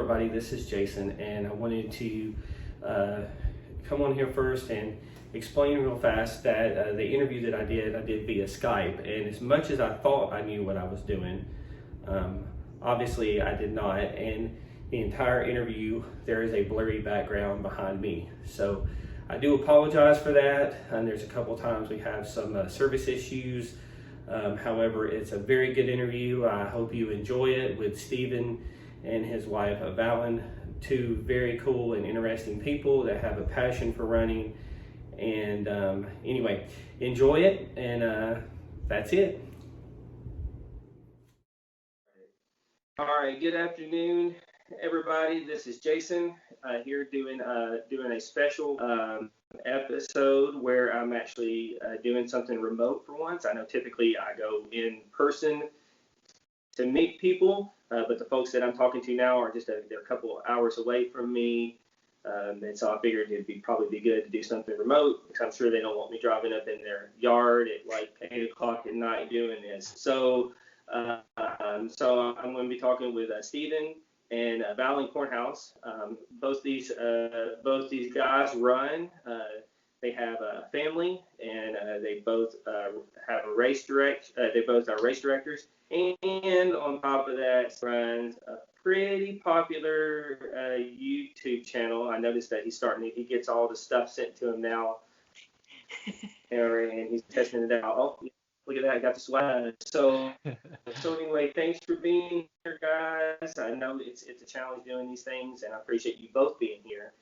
everybody, this is Jason, and I wanted to come on here first and explain real fast that the interview that I did via Skype, and as much as I thought I knew what I was doing, obviously I did not, and the entire interview there is a blurry background behind me. So I do apologize for that, and there's a couple times we have some service issues. However, it's a very good interview. I hope you enjoy it with Steven and his wife Valan, two very cool and interesting people that have a passion for running. And anyway, enjoy it, and that's it. All right, good afternoon, everybody. This is Jason here doing a special episode where I'm actually doing something remote for once. I know typically I go in person to meet people, but the folks that I'm talking to now are they're a couple of hours away from me, and so I figured probably be good to do something remote, because I'm sure they don't want me driving up in their yard at like 8 o'clock at night doing this. So I'm going to be talking with Steven and Valan Kornhaus. Both these guys run. They have a family, and they both have a race they both are race directors. And on top of that, runs a pretty popular YouTube channel. I noticed that he gets all the stuff sent to him now, and he's testing it out. Oh, look at that, I got the swag. So anyway, thanks for being here, guys. I know it's a challenge doing these things, and I appreciate you both being here.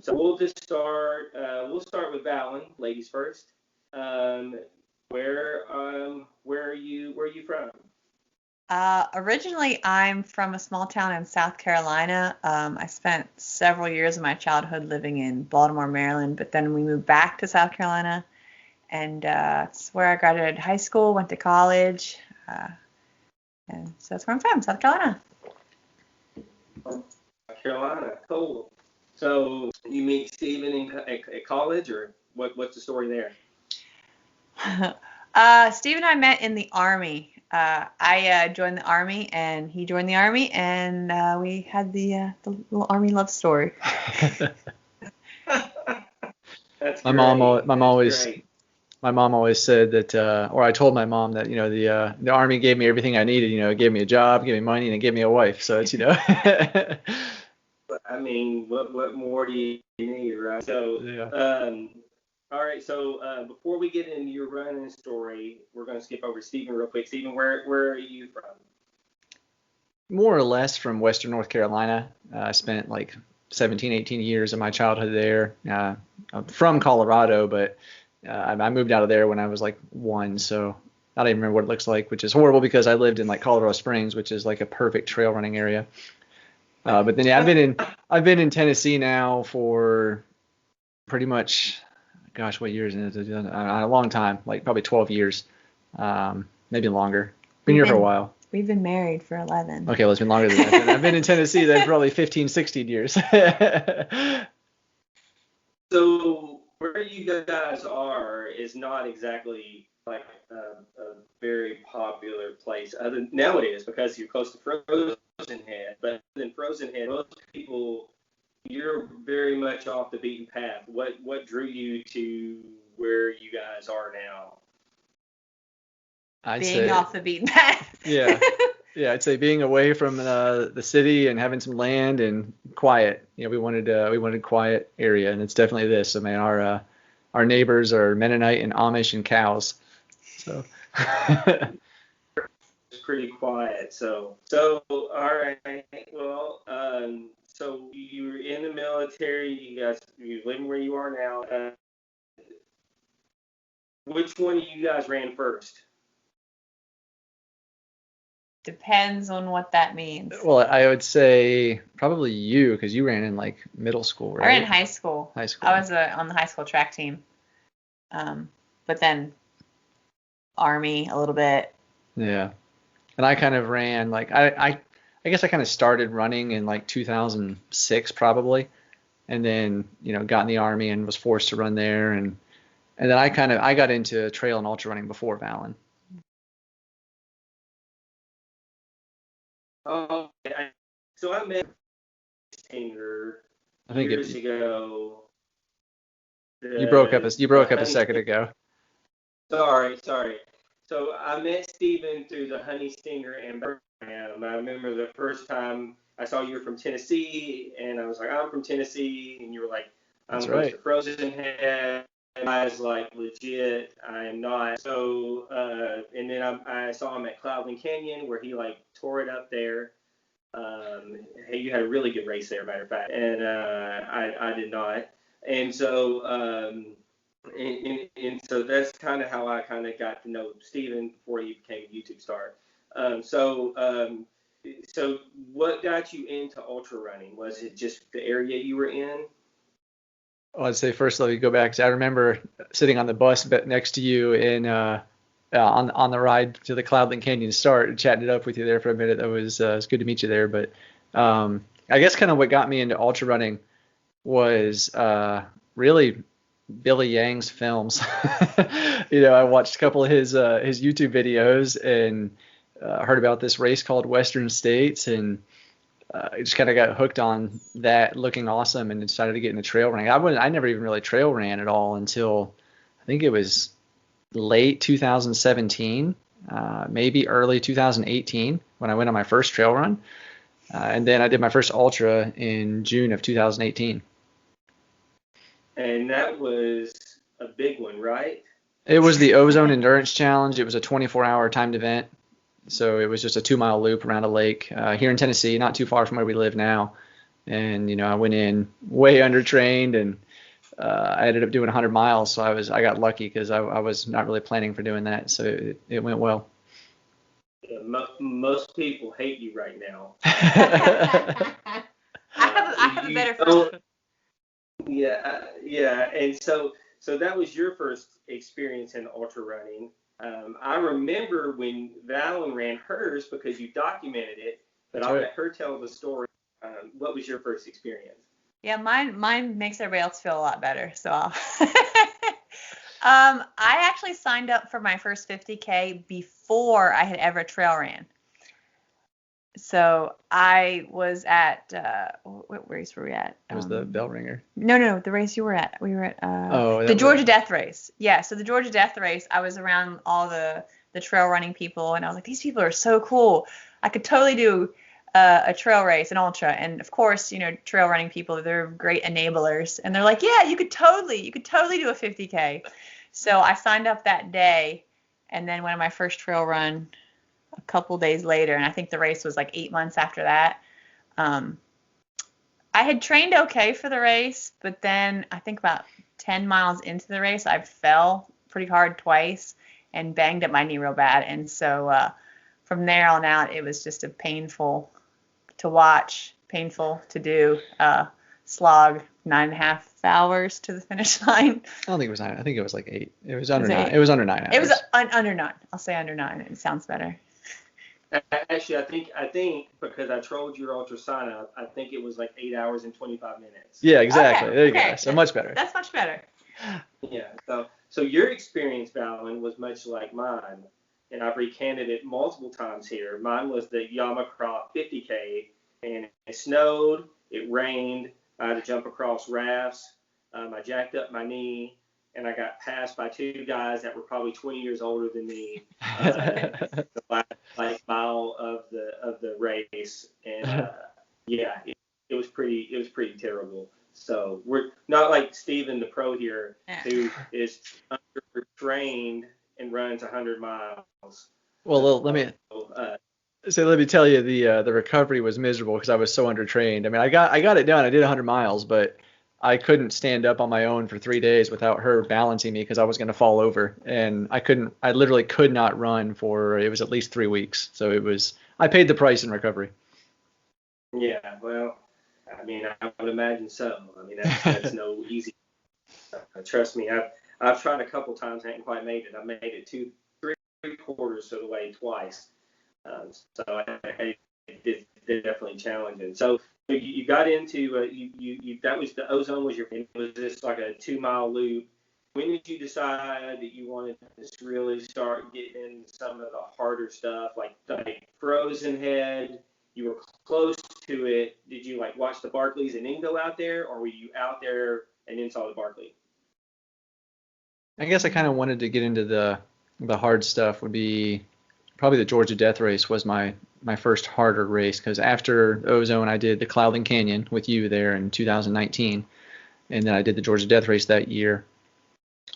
So we'll just start. We'll start with Valan, ladies first. Where are you from? Originally, I'm from a small town in South Carolina. I spent several years of my childhood living in Baltimore, Maryland, but then we moved back to South Carolina, and it's where I graduated high school, went to college, and so that's where I'm from, South Carolina. South Carolina, cool. So you meet Steven at college, or what's the story there? Steve and I met in the Army. I joined the Army, and he joined the Army, and we had the little Army love story. That's My great. mom always said that, or I told my mom that, the Army gave me everything I needed. It gave me a job, gave me money, and it gave me a wife. So it's, I mean, what more do you need, right? So, yeah. All right. So before we get into your running story, we're going to skip over Steven real quick. Steven, where are you from? More or less from Western North Carolina. I spent like 17, 18 years of my childhood there. I'm from Colorado, but I moved out of there when I was like 1, so I don't even remember what it looks like, which is horrible because I lived in like Colorado Springs, which is like a perfect trail running area. But then yeah, I've been in Tennessee now for pretty much, gosh, what years is it? A long time, like probably 12 years, maybe longer. Been here for a while. We've been married for 11. Okay, well, it's been longer than that. I've been in Tennessee then probably 15, 16 years. So where you guys are is not exactly like a very popular place. Now it is, because you're close to Frozen Head. But in Frozen Head, most people, you're very much off the beaten path. What drew you to where you guys are now? Being off the beaten path. Yeah. Yeah, I'd say being away from the city and having some land and quiet. We wanted quiet area, and it's definitely this. I mean, our neighbors are Mennonite and Amish and cows. So it's pretty quiet. So all right. Well, so you were in the military. You living where you are now. Which one of you guys ran first? Depends on what that means. Well, I would say probably you, because you ran in like middle school, right? I ran in high school. High school. I was on the high school track team. But then Army a little bit. Yeah. And I kind of ran like I guess I kind of started running in like 2006 probably, and then got in the Army and was forced to run there, and then I got into trail and ultra running before Valan. Oh, so I met Stinger I think years ago. you broke up a Honey second Stinger. ago. Sorry. So I met Steven through the Honey Stinger in Birmingham. I remember the first time I saw you were from Tennessee, and I was like, I'm from Tennessee, and you were like, I'm That's close right. to Frozen Head. And I was like, legit, I am not. So, and then I saw him at Cloudland Canyon where he like tore it up there. Hey, you had a really good race there, matter of fact, and I did not. And so, and so that's kind of how I kind of got to know Steven before he became a YouTube star. So what got you into ultra running? Was it just the area you were in? Well, I'd say first let me go back. 'Cause I remember sitting on the bus next to you in on the ride to the Cloudland Canyon start and chatting it up with you there for a minute. That was it was good to meet you there. But I guess kind of what got me into ultra running was really Billy Yang's films. I watched a couple of his YouTube videos and heard about this race called Western States, and I just kind of got hooked on that looking awesome and decided to get into trail running. I never even really trail ran at all until I think it was late 2017, maybe early 2018 when I went on my first trail run. And then I did my first ultra in June of 2018. And that was a big one, right? It was the Ozone Endurance Challenge. It was a 24-hour timed event. So it was just a 2-mile loop around a lake here in Tennessee, not too far from where we live now. And, I went in way undertrained, and I ended up doing 100 miles. So I got lucky because I was not really planning for doing that. So it went well. Yeah, most people hate you right now. I have a better first. Yeah. And so that was your first experience in ultra running. I remember when Valan ran hers because you documented it, but I'll let her tell the story. What was your first experience? Yeah, mine makes everybody else feel a lot better. So I actually signed up for my first 50K before I had ever trail ran. So I was at what race were we at? It was the bell ringer. No, the race you were at. We were at the Georgia Death Race. Yeah, so the Georgia Death Race, I was around all the trail running people, and I was like, these people are so cool. I could totally do a trail race, an ultra. And of course, trail running people, they're great enablers, and they're like, yeah, you could totally do a 50K. So I signed up that day, and then went on my first trail run a couple days later, and I think the race was like 8 months after that. I had trained okay for the race, but then I think about 10 miles into the race, I fell pretty hard twice and banged up my knee real bad. And so from there on out, it was just a painful to watch, painful to do, slog 9.5 hours to the finish line. I don't think it was 9. I think it was like 8. It was under 9. It was under 9 hours. It was under 9. I'll say under 9. It sounds better. Actually, I think because I trolled your ultra sign up, I think it was like 8 hours and 25 minutes. Yeah, exactly. Okay, there you go. So much better. That's much better. Yeah. So your experience, Valan, was much like mine, and I've recanted it multiple times here. Mine was the Yamacraft 50K, and it snowed, it rained, I had to jump across rafts, I jacked up my knee, and I got passed by 2 guys that were probably 20 years older than me. The last mile of the race, and it was pretty terrible. So we're not like Steven the pro here, who is trained and runs 100 miles. Well, let me tell you, the recovery was miserable because I was so undertrained. I mean, I got it done. I did 100 miles, but I couldn't stand up on my own for 3 days without her balancing me because I was going to fall over, and I literally could not run for, it was at least 3 weeks. So I paid the price in recovery. Yeah, well, I mean, I would imagine so. I mean, that's no easy. Trust me, I've tried a couple times, I haven't quite made it. I made it 3/4 of the way twice. So it's definitely challenging. So you got into you that was the Ozone was it was just like a 2-mile loop. When did you decide that you wanted to really start getting into some of the harder stuff like Frozen Head you were close to it, did you like watch the Barclays and then go out there, or were you out there and then saw the Barclay? I guess I kind of wanted to get into the hard stuff. Would be probably the Georgia Death Race was my first harder race, because after Ozone I did the Cloudland Canyon with you there in 2019, and then I did the Georgia Death Race that year,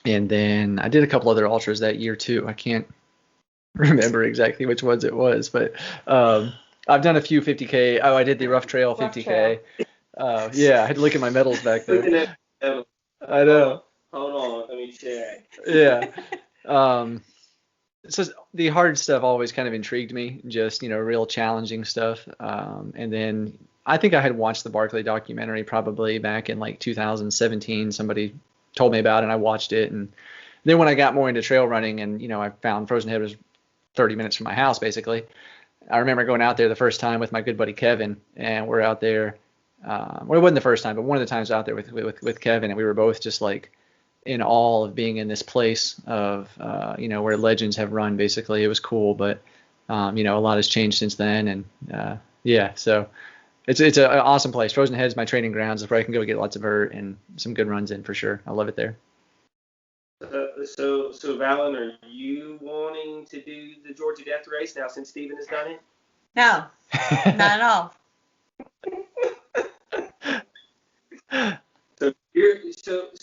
and then I did a couple other ultras that year too. I can't remember exactly which ones it was, but I've done a few 50K. Oh, I did the Rough Trail 50K. Yeah, I had to look at my medals back there. I know. Hold on, let me check. Yeah. So the hard stuff always kind of intrigued me, just, real challenging stuff. And then I think I had watched the Barclay documentary probably back in like 2017. Somebody told me about it and I watched it. And then when I got more into trail running and, I found Frozen Head was 30 minutes from my house, basically. I remember going out there the first time with my good buddy Kevin, and we're out there. Well, it wasn't the first time, but one of the times out there with Kevin, and we were both just like in awe of being in this place of, where legends have run. Basically, it was cool, but a lot has changed since then, and yeah, so it's an awesome place. Frozen Head is my training grounds. It's where I can go get lots of vert and some good runs in for sure. I love it there. So Valan, are you wanting to do the Georgia Death Race now since Steven has done it? No, not at all.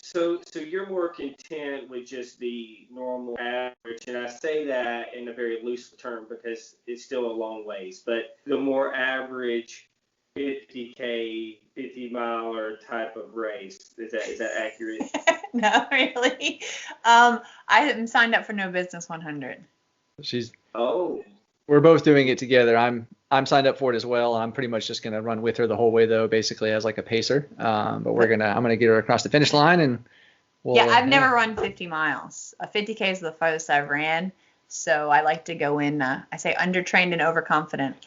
So you're more content with just the normal average, and I say that in a very loose term because it's still a long ways, but the more average 50K, 50-miler type of race. Is that accurate? No, really. I am signed up for No Business 100. We're both doing it together. I'm signed up for it as well. I'm pretty much just gonna run with her the whole way though, basically as like a pacer. But I'm gonna get her across the finish line, and I've never run 50 miles. 50K is the farthest I've ran, so I like to go in. I say undertrained and overconfident.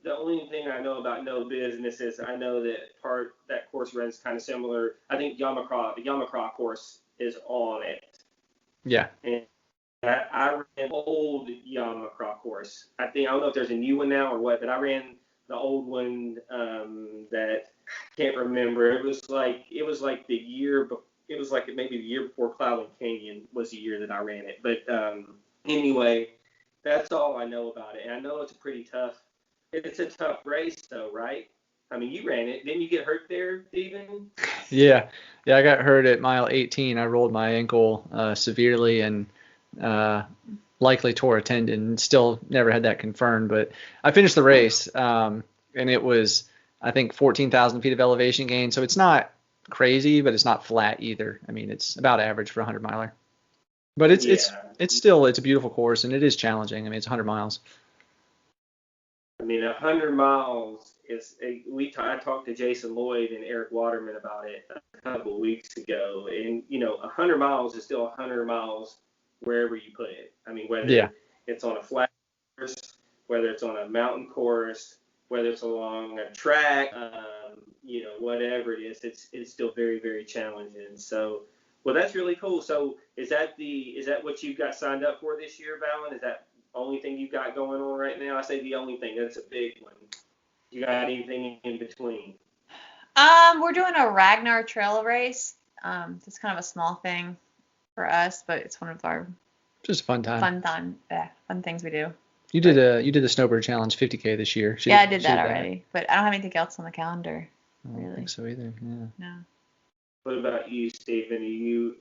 The only thing I know about No Business is I know that course runs kind of similar. I think the Yamacraw course is on it. Yeah. And I ran an old Yamacraw course. I don't know if there's a new one now or what, but I ran the old one that I can't remember. It was like the year. It was like maybe the year before Cloudland Canyon was the year that I ran it. But anyway, that's all I know about it. And I know it's a tough race though, right? I mean, you ran it. Didn't you get hurt there, Steven? Yeah, I got hurt at mile 18. I rolled my ankle severely and likely tore a tendon. Still never had that confirmed, but I finished the race, and it was, I think, 14,000 feet of elevation gain. So it's not crazy, but it's not flat either. I mean, it's about average for a 100-miler. But it's a beautiful course, and it is challenging. I mean, it's 100 miles. I mean, 100 miles is. I talked to Jason Lloyd and Eric Waterman about it a couple of weeks ago, and 100 miles is still 100 miles wherever you put it. I mean, whether it's on a flat course, whether it's on a mountain course, whether it's along a track, whatever it is, it's still very, very challenging. So, well, that's really cool. So, is that what you've got signed up for this year, Valan? Is that the only thing you've got going on right now? I say the only thing. That's a big one. You got anything in between? We're doing a Ragnar trail race. It's kind of a small thing for us, but it's one of our just fun things we do. You did the Snowbird Challenge 50K this year. I did that already, but I don't have anything else on the calendar. I don't think so either. Yeah. No. What about you, Steven?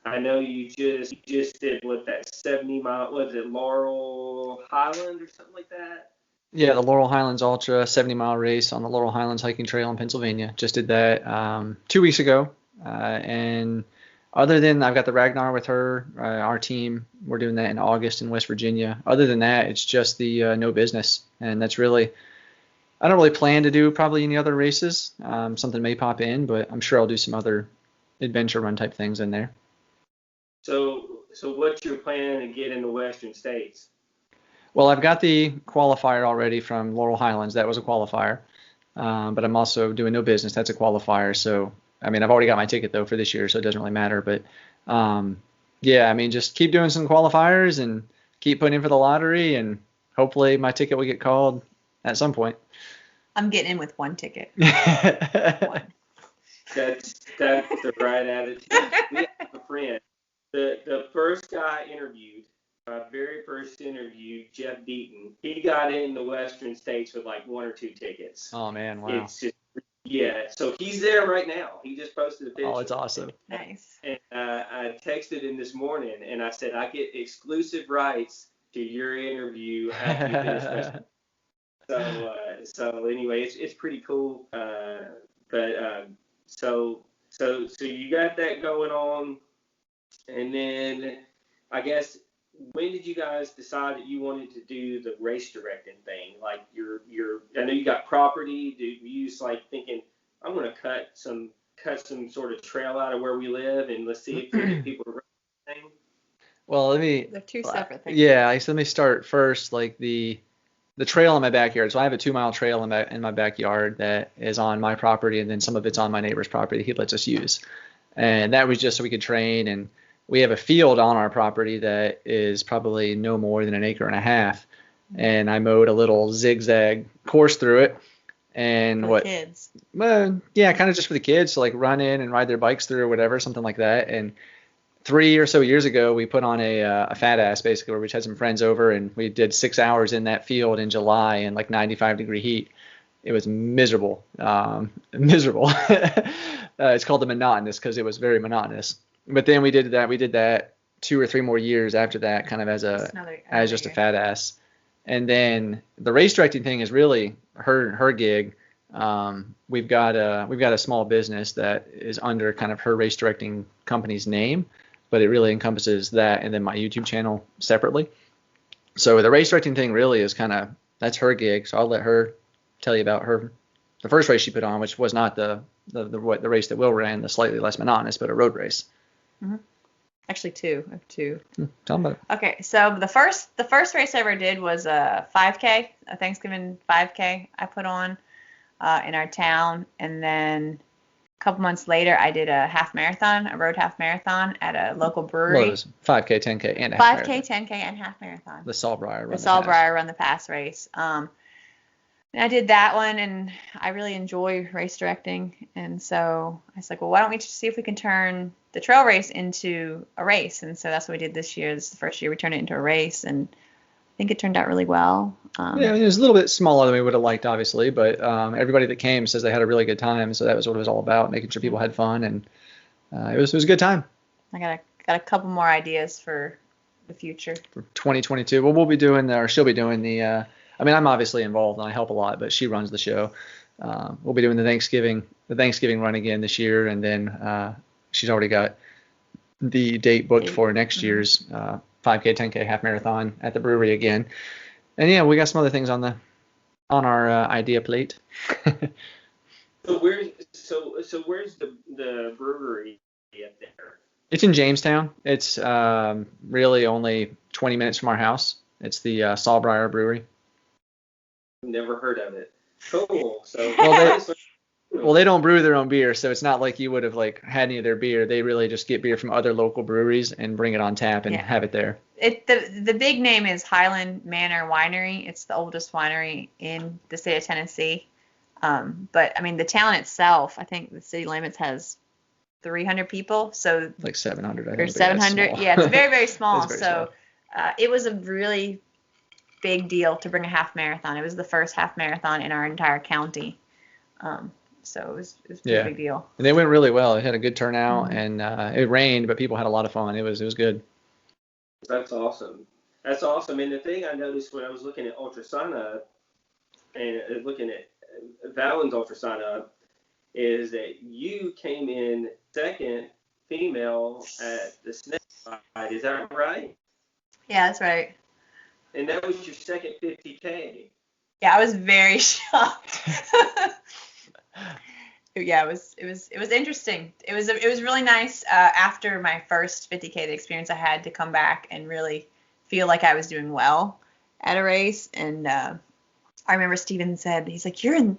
I know you just did that 70-mile, was it Laurel Highland or something like that? Yeah, the Laurel Highlands Ultra 70-mile race on the Laurel Highlands Hiking Trail in Pennsylvania. Just did that 2 weeks ago. And other than I've got the Ragnar with her, our team, we're doing that in August in West Virginia. Other than that, it's just the No Business. And that's really, I don't really plan to do probably any other races. Something may pop in, but I'm sure I'll do some other adventure run type things in there. So what's your plan to get in the Western States? Well, I've got the qualifier already from Laurel Highlands. That was a qualifier. But I'm also doing No Business. That's a qualifier. So, I mean, I've already got my ticket, though, for this year, so it doesn't really matter. But Yeah, I mean, just keep doing some qualifiers and keep putting in for the lottery, and hopefully my ticket will get called at some point. I'm getting in with one ticket. That's the right attitude. We have a friend. The first guy I interviewed, my very first interview, Jeff Deaton, he got in the Western States with like 1 or 2 tickets. Oh man, wow. It's just, yeah. So he's there right now. He just posted a picture. Oh, it's awesome. Nice. And I texted him this morning and I said, I get exclusive rights to your interview after you finish Western. So anyway, it's pretty cool. So you got that going on, and then I guess when did you guys decide that you wanted to do the race directing thing? Like I know you got property. Do you just like thinking I'm gonna cut some sort of trail out of where we live and let's see if we get people to run the thing? Well, They're two separate things. Yeah, so let me start first. Like the trail in my backyard. So I have a 2-mile trail in my backyard that is on my property, and then some of it's on my neighbor's property that he lets us use. And that was just so we could train. And we have a field on our property that is probably no more than 1.5 acres. And I mowed a little zigzag course through it. And For the kids. Well, yeah, kind of just for the kids to like run in and ride their bikes through or whatever, something like that. And 3 or so years ago, we put on a fat ass basically, where we had some friends over and we did 6 hours in that field in July in like 95-degree heat. It was miserable, miserable. It's called the monotonous because it was very monotonous. But then we did that 2 or 3 more years after that, kind of as just a fat ass. And then the race directing thing is really her gig. We've got a small business that is under kind of her race directing company's name, but it really encompasses that and then my YouTube channel separately. So the race directing thing really is that's her gig. So I'll let her tell you about the first race she put on, which was not the race that Will ran, the slightly less monotonous, but a road race. Mm-hmm. Actually, 2. I have 2. Tell them about it. Okay, so the first race I ever did was a 5K, a Thanksgiving 5K I put on in our town, and then a couple months later I did a road half marathon at a local brewery. Well, it was 5K, 10K, and a half 5K, marathon. 10K, and half marathon. The Sawbriar Run the Pass race. And I did that one, and I really enjoy race directing, and so I was like, well, why don't we just see if we can turn the trail race into a race? And so that's what we did this year. This is the first year we turned it into a race, and I think it turned out really well. Yeah, it was a little bit smaller than we would have liked, obviously, but everybody that came says they had a really good time, so that was what it was all about, making sure people had fun, and it was a good time. I got a couple more ideas for the future. For 2022, well, we'll be doing, or she'll be doing the, I'm obviously involved and I help a lot, but she runs the show. We'll be doing the Thanksgiving run again this year, and then she's already got the date booked for next year's 5K, 10K half marathon at the brewery again. And yeah, we got some other things on our idea plate. So where's the brewery up there? It's in Jamestown. It's really only 20 minutes from our house. It's the Sawbriar Brewery. Never heard of it. Cool. So well, they don't brew their own beer, so it's not like you would have like had any of their beer. They really just get beer from other local breweries and bring it on tap and have it there. The big name is Highland Manor Winery. It's the oldest winery in the state of Tennessee. But I mean, the town itself, I think the city limits has 300 people. So like 700. I think. Or 700. Yeah, it's very, very small. It's very small. It was a really big deal to bring a half marathon. It was the first half marathon in our entire county. So it was a pretty big deal. And they went really well. It had a good turnout, and it rained, but people had a lot of fun. It was good. That's awesome. That's awesome. And the thing I noticed when I was looking at Ultrarunning and looking at Valan's Ultrarunning is that you came in second female at the Snowbird. Is that right? Yeah, that's right. And that was your second 50K. Yeah, I was very shocked. Yeah, it was interesting. It was really nice after my first 50K, the experience I had to come back and really feel like I was doing well at a race. And I remember Steven said, he's like, you're in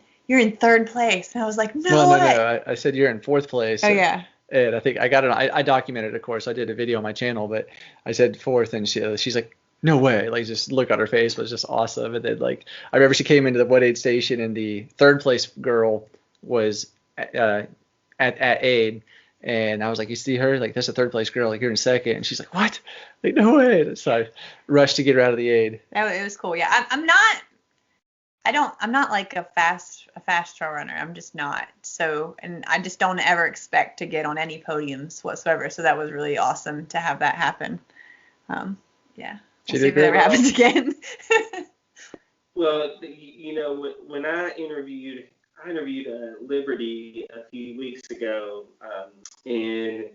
third place, and I was like, no. I said you're in fourth place. Oh yeah. And I think I got it. I documented it, of course. I did a video on my channel, but I said fourth, and she's like, no way. Like, just look on her face was just awesome. And then, like, I remember she came into the 1 aid station, and the third place girl was at aid. And I was like, you see her? Like, that's the third place girl. Like, you're in second. And she's like, what? Like, no way. And so I rushed to get her out of the aid. It was cool. Yeah, I'm not like a fast trail runner. I'm just not. So, and I just don't ever expect to get on any podiums whatsoever. So that was really awesome to have that happen. Yeah. We'll see if it ever happens again. Well, you know, when I interviewed Liberty a few weeks ago, and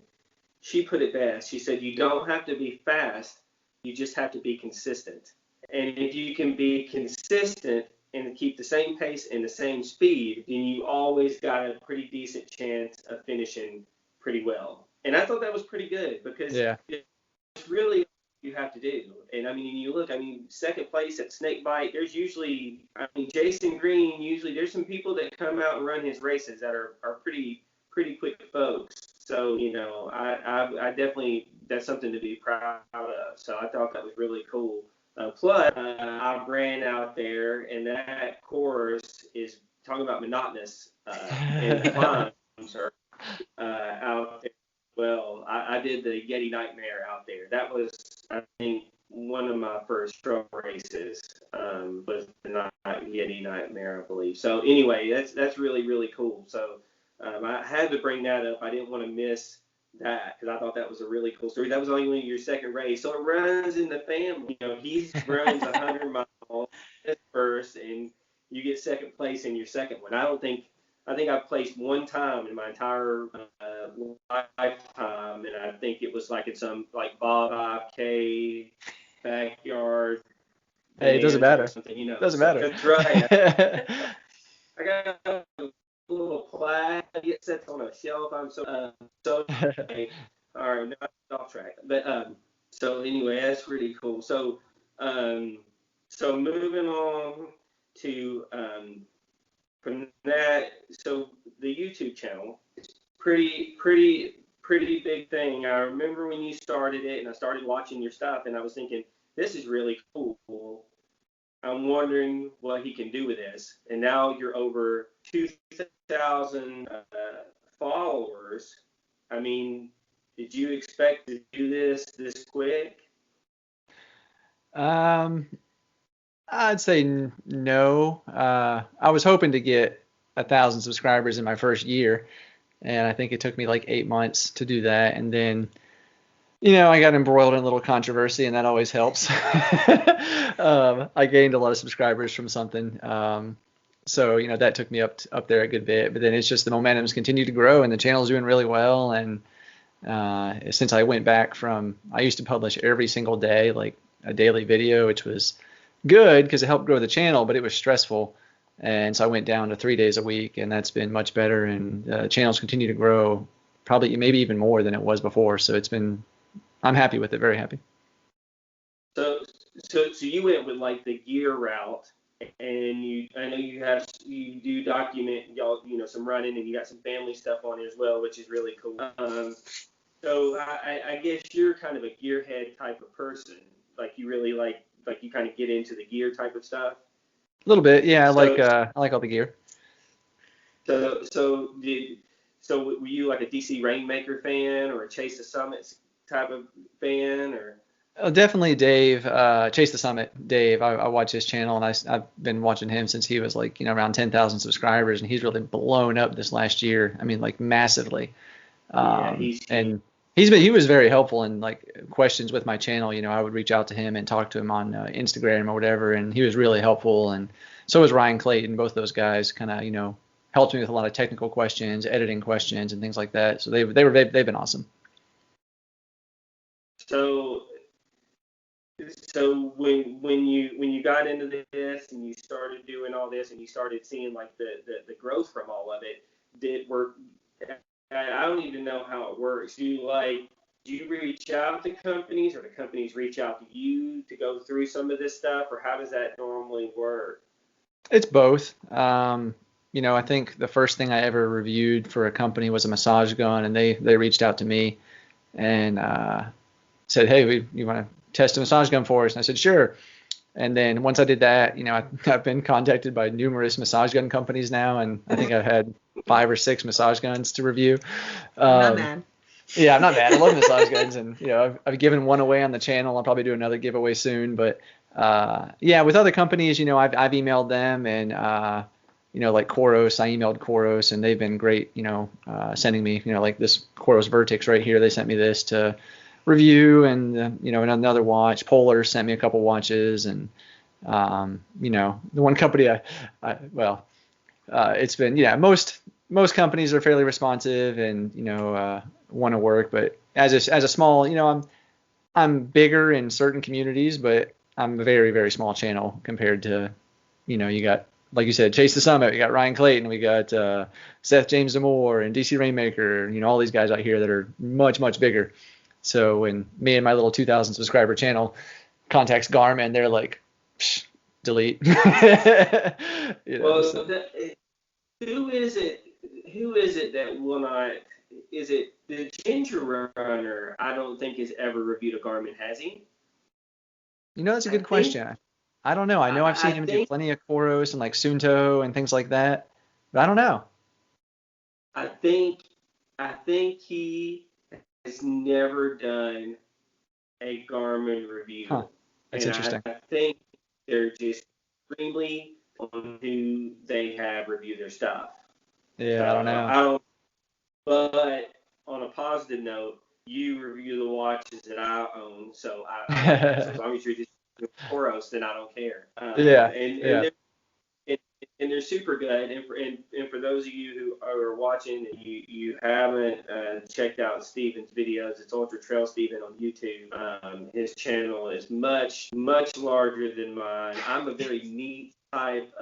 she put it best. She said, you don't have to be fast, you just have to be consistent. And if you can be consistent and keep the same pace and the same speed, then you always got a pretty decent chance of finishing pretty well. And I thought that was pretty good, because it's really all you have to do. And I mean, you look, second place at Snakebite, there's usually, Jason Green, usually there's some people that come out and run his races that are pretty quick folks. So, you know, I definitely, that's something to be proud of. So I thought that was really cool. Plus, I ran out there, and that course is talking about monotonous, and climbs are out there. Well, I did the Yeti Nightmare out there. That was, I think, one of my first trail races, was the Yeti Nightmare, I believe. So anyway, that's really, really cool. So I had to bring that up. I didn't want to miss that, because I thought that was a really cool story. That was only your second race, so it runs in the family. You know, he runs 100 miles first, and you get second place in your second one. I think I placed one time in my entire lifetime, and I think it was like in some like Bob 5K backyard. Hey, it doesn't matter. You know, doesn't matter. That's right. I got a little plaque. It sits on a shelf. I'm so okay. All right, now off track. But so anyway, that's really cool. So so moving on to from that, so the YouTube channel is pretty big thing. I remember when you started it, and I started watching your stuff, and I was thinking, this is really cool. I'm wondering what he can do with this. And now you're over 2,000 followers. I mean, did you expect to do this quick? I'd say no. I was hoping to get 1,000 subscribers in my first year, and I think it took me like 8 months to do that. And then, you know, I got embroiled in a little controversy, and that always helps. I gained a lot of subscribers from something. So, you know, that took me up there a good bit. But then it's just the momentum's continued to grow, and the channel's doing really well. And since I went back I used to publish every single day, like a daily video, which was good because it helped grow the channel, but it was stressful. And so I went down to 3 days a week, and that's been much better. And the channel's continued to grow, probably maybe even more than it was before. So I'm happy with it, very happy. So you went with like the gear route, and I know you do document y'all, you know, some running, and you got some family stuff on it as well, which is really cool. So I guess you're kind of a gearhead type of person. Like you really like you kind of get into the gear type of stuff. A little bit, yeah. I like all the gear. So were you like a DC Rainmaker fan or a Chase the Summits type of fan, or? Oh, definitely Dave, Chase the Summit. Dave, I watch his channel, and I've been watching him since he was like, you know, around 10,000 subscribers, and he's really blown up this last year. I mean, like massively. And he was very helpful in like questions with my channel. You know, I would reach out to him and talk to him on Instagram or whatever, and he was really helpful. And so was Ryan Clayton. Both those guys kind of, you know, helped me with a lot of technical questions, editing questions, and things like that. So they've been awesome. So when you got into this and you started doing all this and you started seeing like the growth from all of it, I don't even know how it works. Do you reach out to companies, or do companies reach out to you to go through some of this stuff, or how does that normally work? It's both. I think the first thing I ever reviewed for a company was a massage gun, and they reached out to me and said, hey, you want to test a massage gun for us? And I said, sure. And then once I did that, I've been contacted by numerous massage gun companies now, and I think I've had 5 or 6 massage guns to review. Not mad. Yeah, I'm not mad. I love massage guns, and I've given one away on the channel. I'll probably do another giveaway soon. But yeah, with other companies, I've emailed them, and like Koros, I emailed Koros, and they've been great. Sending me, like this Koros Vertex right here. They sent me this to review, and another watch. Polar sent me a couple watches, and the one company it's been most companies are fairly responsive and want to work, but as a small, I'm bigger in certain communities, but I'm a very, very small channel compared to you got, like you said, Chase the Summit, we got Ryan Clayton, we got Seth James Damore and DC Rainmaker, all these guys out here that are much, much bigger. So when me and my little 2,000 subscriber channel contacts Garmin, they're like, delete. Well, so. Who is it that will not? Is it the Ginger Runner? I don't think has ever reviewed a Garmin, has he? That's a good question. I don't know. I know I've seen him do plenty of Koros and like Sunto and things like that, but I don't know. I think he has never done a Garmin review. Huh. That's interesting. I think they're just extremely on who they have review their stuff. Yeah, I don't know. But on a positive note, you review the watches that I own, so as long as you're just Koros, then I don't care. And they're super good. And for those of you who are watching and you haven't checked out Steven's videos, it's Ultra Trail Steven on YouTube. His channel is much, much larger than mine. I'm a very neat type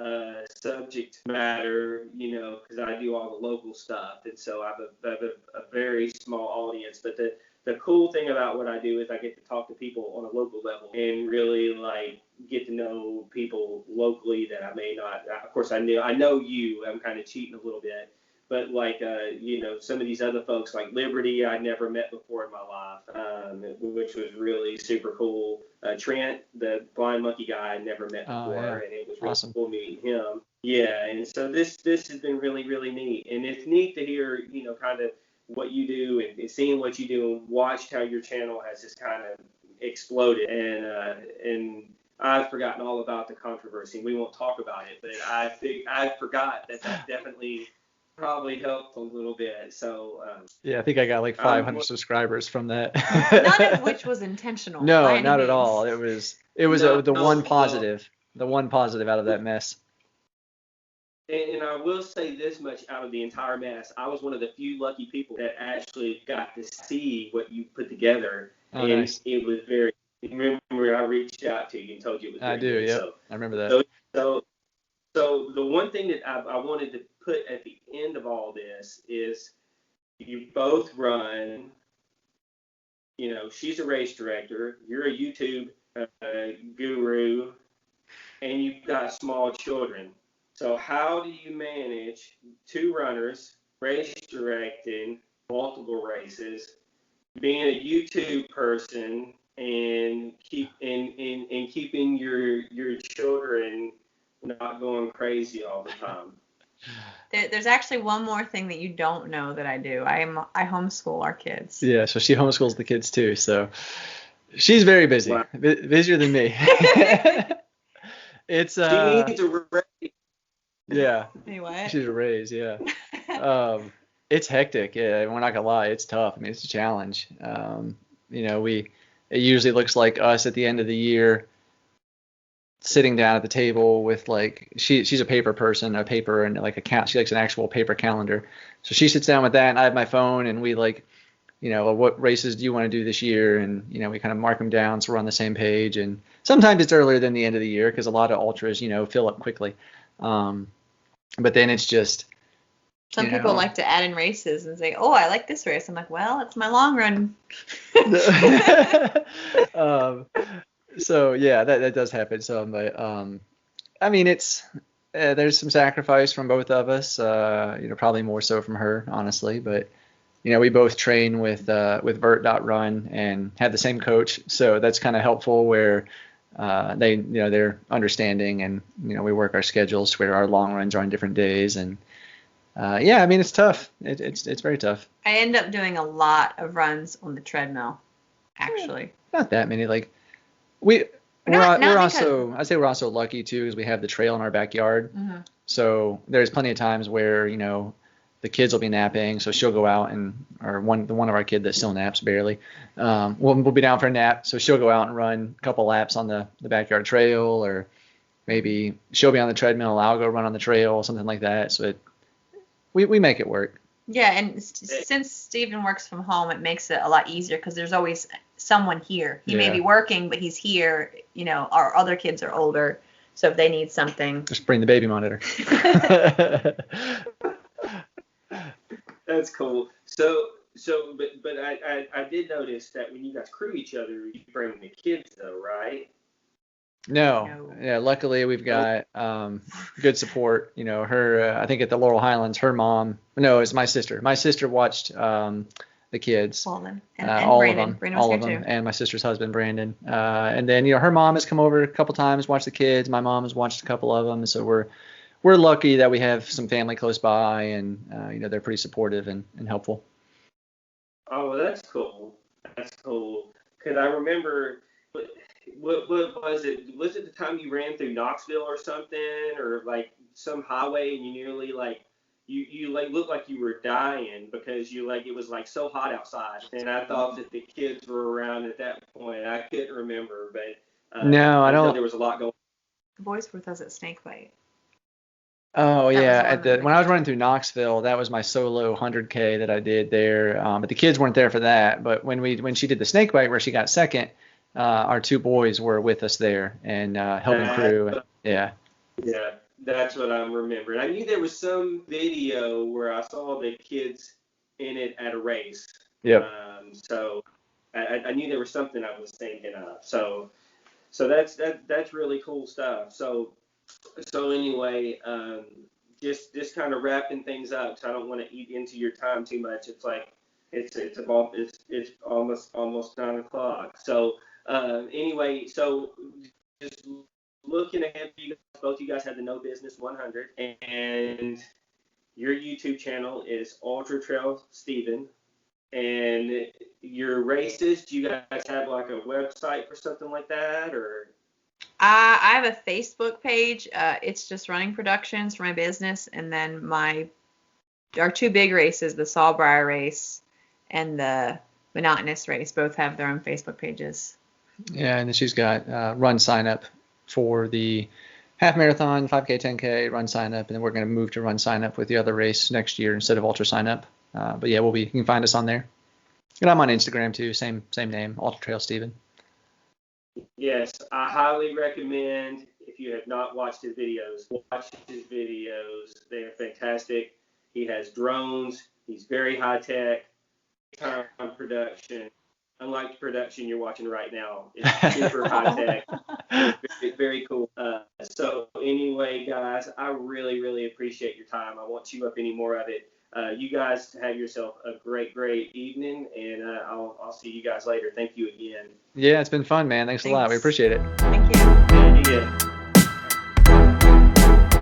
subject matter, because I do all the local stuff, and so I have a very small audience. But the cool thing about what I do is I get to talk to people on a local level and really get to know people locally that I may not. Of course, I know you. I'm kind of cheating a little bit, but some of these other folks like Liberty, I'd never met before in my life, which was really super cool. Trent, the blind monkey guy, I never met before, and it was really awesome. Cool meeting him. Yeah, and so this has been really, really neat, and it's neat to hear, kind of what you do and seeing what you do and watch how your channel has just kind of exploded. And I've forgotten all about the controversy. We won't talk about it, but I forgot that definitely probably helped a little bit. So yeah, I think I got like 500 subscribers from that. None of which was intentional. No, not at all. It was the one positive out of that mess. And I will say this much out of the entire mess, I was one of the few lucky people that actually got to see what you put together. Oh, and nice. It was very, remember I reached out to you and told you it was very I do, good. yeah. So, I remember that. So the one thing that I wanted to put at the end of all this is you both run, she's a race director, you're a YouTube guru, and you've got small children. So how do you manage 2 runners, race directing, multiple races, being a YouTube person, and keeping your children not going crazy all the time? There's actually one more thing that you don't know that I do. I homeschool our kids. Yeah, so she homeschools the kids too. So she's very busy, wow. Busier than me. It's she needs a raise. Yeah. Anyway. She's a raise, yeah. It's hectic. Yeah, we're not gonna lie, it's tough. I mean, it's a challenge. It usually looks like us at the end of the year sitting down at the table with she's a paper person, a paper and she likes an actual paper calendar. So she sits down with that, and I have my phone, and we what races do you want to do this year? And we kind of mark them down so we're on the same page. And sometimes it's earlier than the end of the year because a lot of ultras fill up quickly. But then it's just some people like to add in races and say, oh, I like this race. I'm like, well, it's my long run. So yeah, that does happen. So, but I mean, there's some sacrifice from both of us. Probably more so from her, honestly. But we both train with Vert.Run and have the same coach, so that's kind of helpful. Where they're understanding, and we work our schedules where our long runs are on different days, and it's tough. It's very tough. I end up doing a lot of runs on the treadmill, actually. Not that many. Like we're also lucky too, because we have the trail in our backyard. Mm-hmm. So there's plenty of times where the kids will be napping, so she'll go out or one of our kids that still naps barely, we'll be down for a nap, so she'll go out and run a couple laps on the backyard trail, or maybe she'll be on the treadmill, I'll go run on the trail, something like that. So we make it work. Yeah, and since Steven works from home, it makes it a lot easier because there's always someone here. He may be working, but he's here. Our other kids are older, so if they need something, just bring the baby monitor. That's cool. But I did notice that when you guys crew each other, you bring the kids though, right? No. Yeah, luckily we've got good support. Her, I think at the Laurel Highlands, her mom, no, it's my sister. My sister watched the kids. All of them. And all Brandon. of them. Brandon was all here of them. too. And my sister's husband, Brandon. And then, her mom has come over a couple times, watched the kids. My mom has watched a couple of them. So we're lucky that we have some family close by, and they're pretty supportive and helpful. Oh, that's cool. That's cool. Because I remember, what was it? Was it the time you ran through Knoxville or something, or like some highway, and you nearly you looked like you were dying because it was so hot outside, and I thought that the kids were around at that point. I couldn't remember, but no, I don't. There was a lot going on. The boys were with us at Snakebite. Oh yeah, when I was running through Knoxville, that was my solo 100K that I did there. But the kids weren't there for that. But when she did the Snakebite where she got second, our two boys were with us there and helping crew. Yeah. Yeah, that's what I'm remembering. I knew there was some video where I saw the kids in it at a race. Yep. So I knew there was something I was thinking of. So that's really cool stuff. So anyway, just kind of wrapping things up, so I don't want to eat into your time too much. It's it's almost 9 o'clock. So anyway, so just looking ahead for you guys, both you guys have the No Business 100, and your YouTube channel is Ultra Trail Steven. And your races, do you guys have like a website for something like that, or? I have a Facebook page. It's just Running Productions for my business, and then our two big races, the Sawbriar race and the Monotonous race, both have their own Facebook pages. Yeah, and then she's got run sign up for the half marathon, 5K, 10K, run sign up, and then we're going to move to run sign up with the other race next year instead of ultra sign up. But yeah, you can find us on there. And I'm on Instagram too, same name, Ultra Trail Steven. Yes, I highly recommend, if you have not watched his videos, watch his videos. They are fantastic. He has drones. He's very high tech, time production. Unlike the production you're watching right now, it's super high tech. Very, very cool. So anyway, guys, I really, really appreciate your time. I won't chew up any more of it. You guys have yourself a great evening, and I'll see you guys later. Thank you again. Yeah, it's been fun, man. Thanks a lot. We appreciate it. Thank you. Yeah.